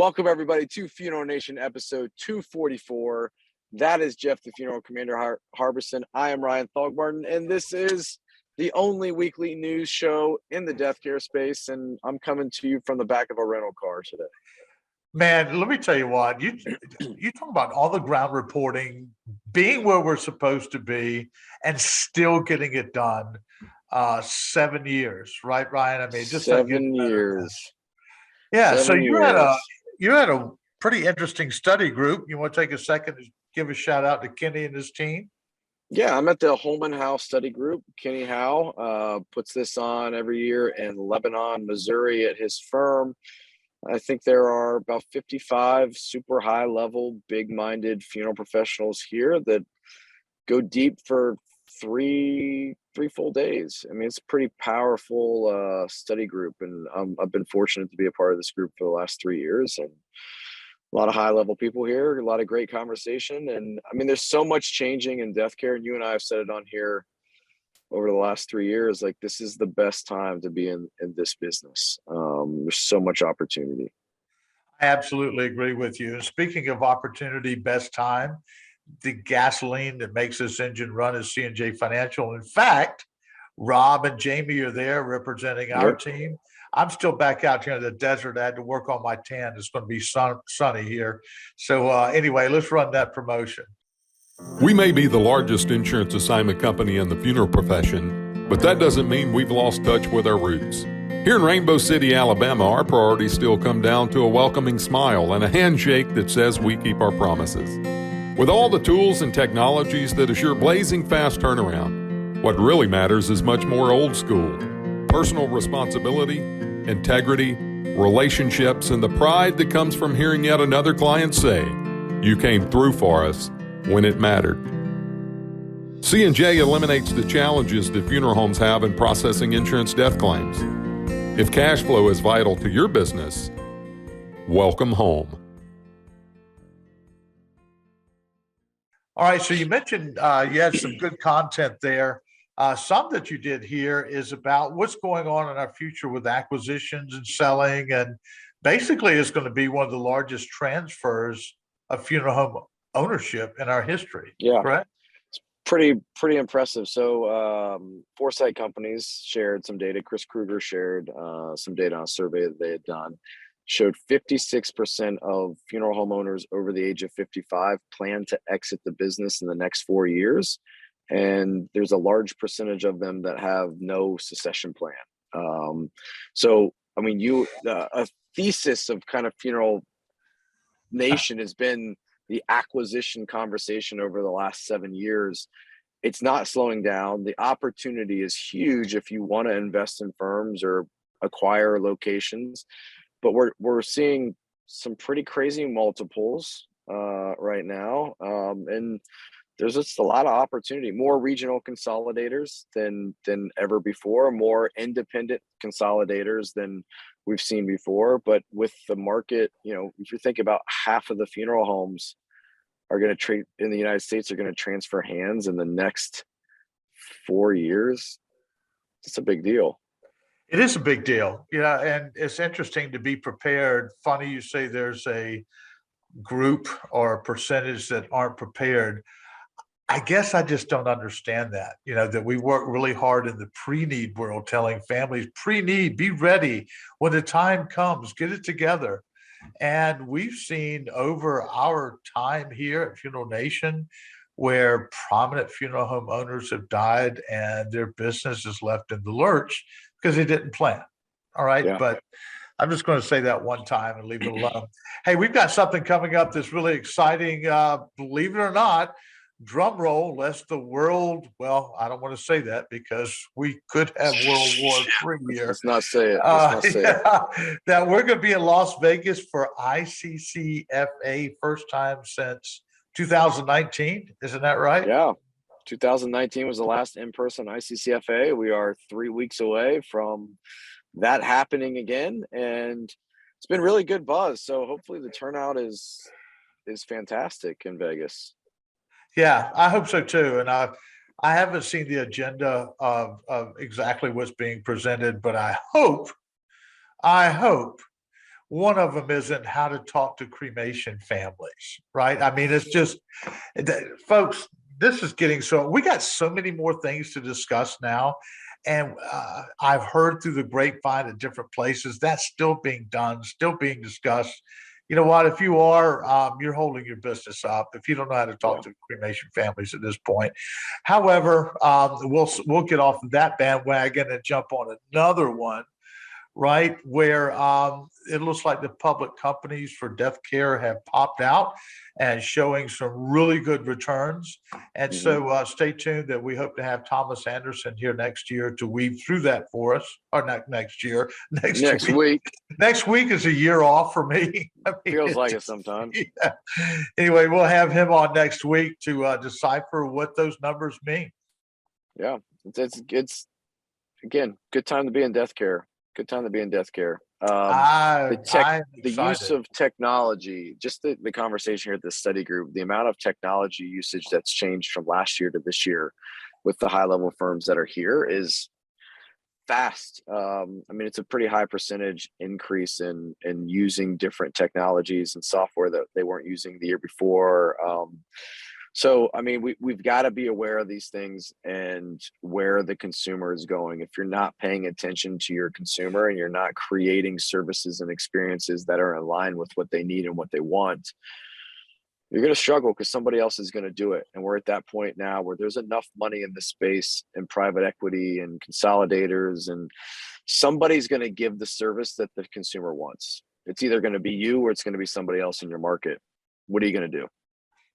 Welcome everybody to Funeral Nation episode 244. That is Jeff the Funeral Commander Harbison. I am Ryan Thogmartin, and this is the only weekly news show in the death care space, and I'm coming to you from the back of a rental car today. Man, let me tell you what, you talk about all the ground reporting, being where we're supposed to be, and still getting it done. 7 years, right, Ryan? I mean, just 7 years. Yeah. 7 So years. you had a pretty interesting study group. You want to take a second to give a shout out to Kenny and his team? Yeah, I'm at the Holman Howe Study Group. Kenny Howe puts this on every year in Lebanon, Missouri at his firm. I think there are about 55 super high level, big minded funeral professionals here that go deep for three full days. I mean, it's a pretty powerful study group, and I've been fortunate to be a part of this group for the last 3 years, and a lot of high level people here, a lot of great conversation. And I mean, there's so much changing in death care, and you and I have said it on here over the last 3 years, like this is the best time to be in this business. There's so much opportunity. I absolutely agree with you. And speaking of opportunity, best time, the gasoline that makes this engine run is C&J Financial. In fact, Rob and Jamie are there representing our team. I'm still back out here in the desert. I had to work on my tan. It's going to be sunny here. So anyway, let's run that promotion. We may be the largest insurance assignment company in the funeral profession, but that doesn't mean we've lost touch with our roots. Here in Rainbow City, Alabama, our priorities still come down to a welcoming smile and a handshake that says we keep our promises. With all the tools and technologies that assure blazing fast turnaround, what really matters is much more old school. Personal responsibility, integrity, relationships, and the pride that comes from hearing yet another client say, "You came through for us when it mattered." C&J eliminates the challenges that funeral homes have in processing insurance death claims. If cash flow is vital to your business, welcome home. All right, so you mentioned you had some good content there. Some that you did here is about what's going on in our future with acquisitions and selling, and basically it's going to be one of the largest transfers of funeral home ownership in our history. Yeah, correct? It's pretty impressive. So Foresight Companies shared some data. Chris Kruger shared some data on a survey that they had done. Showed 56% of funeral homeowners over the age of 55 plan to exit the business in the next 4 years. And there's a large percentage of them that have no succession plan. So, I mean, a thesis of kind of Funeral Nation has been the acquisition conversation over the last 7 years. It's not slowing down. The opportunity is huge if you want to invest in firms or acquire locations. But we're seeing some pretty crazy multiples right now, and there's just a lot of opportunity. More regional consolidators than ever before. More independent consolidators than we've seen before. But with the market, if you think about half of the funeral homes are going to trade in the United States are going to transfer hands in the next 4 years, it's a big deal. It is a big deal, and it's interesting to be prepared. Funny you say there's a group or a percentage that aren't prepared. I guess I just don't understand that, that we work really hard in the pre-need world telling families, pre-need, be ready. When the time comes, get it together. And we've seen over our time here at Funeral Nation where prominent funeral home owners have died and their business is left in the lurch because they didn't plan. All right. Yeah. But I'm just going to say that one time and leave it alone. Hey, we've got something coming up that's really exciting. Believe it or not, drum roll, lest the world, well, I don't want to say that because we could have World War III here. Let's not say it. It. That we're going to be in Las Vegas for ICCFA first time since 2019. Isn't that right? Yeah. 2019 was the last in-person ICCFA. We are 3 weeks away from that happening again, and it's been really good buzz. So hopefully the turnout is fantastic in Vegas. Yeah, I hope so too. And I haven't seen the agenda of exactly what's being presented, but I hope one of them isn't how to talk to cremation families, right? I mean, it's just, folks, this is getting so, we got so many more things to discuss now. And I've heard through the grapevine at different places that's still being done, still being discussed. You know what? If you are, you're holding your business up. If you don't know how to talk Yeah. to cremation families at this point, however, we'll get off of that bandwagon and jump on another one, right? Where it looks like the public companies for death care have popped out and showing some really good returns. And so stay tuned that we hope to have Thomas Anderson here next year to weave through that for us, or not next year, Next week Next week is a year off for me. I mean, feels like it sometimes. yeah. Anyway, we'll have him on next week to decipher what those numbers mean. Yeah, it's again, good time to be in death care. Good time to be in death care. The I'm use excited. of technology, just the conversation here at this study group, the amount of technology usage that's changed from last year to this year with the high level firms that are here is fast. I mean, it's a pretty high percentage increase in using different technologies and software that they weren't using the year before. So, I mean, we've got to be aware of these things and where the consumer is going. If you're not paying attention to your consumer and you're not creating services and experiences that are in line with what they need and what they want, you're going to struggle because somebody else is going to do it. And we're at that point now where there's enough money in this space and private equity and consolidators, and somebody's going to give the service that the consumer wants. It's either going to be you or it's going to be somebody else in your market. What are you going to do?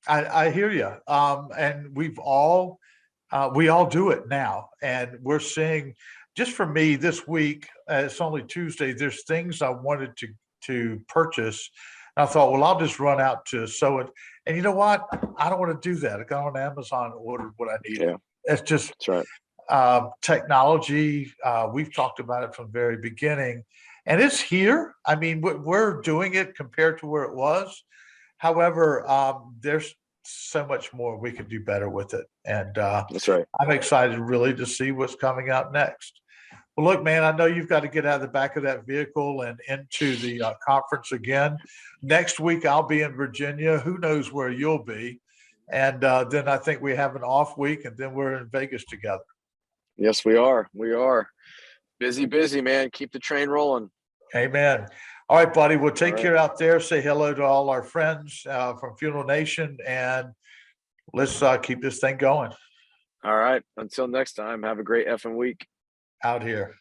I hear you. And we all do it now. And we're seeing, just for me this week, it's only Tuesday, there's things I wanted to purchase. And I thought, well, I'll just run out to sew it. And you know what? I don't want to do that. I got on Amazon and ordered what I needed. Yeah, It's just that's right. technology. We've talked about it from the very beginning. And it's here. I mean, we're doing it compared to where it was. However, there's so much more we could do better with it. And That's right. I'm excited really to see what's coming out next. Well, look, man, I know you've got to get out of the back of that vehicle and into the conference again. Next week, I'll be in Virginia. Who knows where you'll be? And then I think we have an off week, and then we're in Vegas together. Yes, we are. We are busy, man. Keep the train rolling. Amen. All right, buddy. Well, take All right. care out there. Say hello to all our friends from Funeral Nation, and let's keep this thing going All right. Until next time, have a great effing week. out here.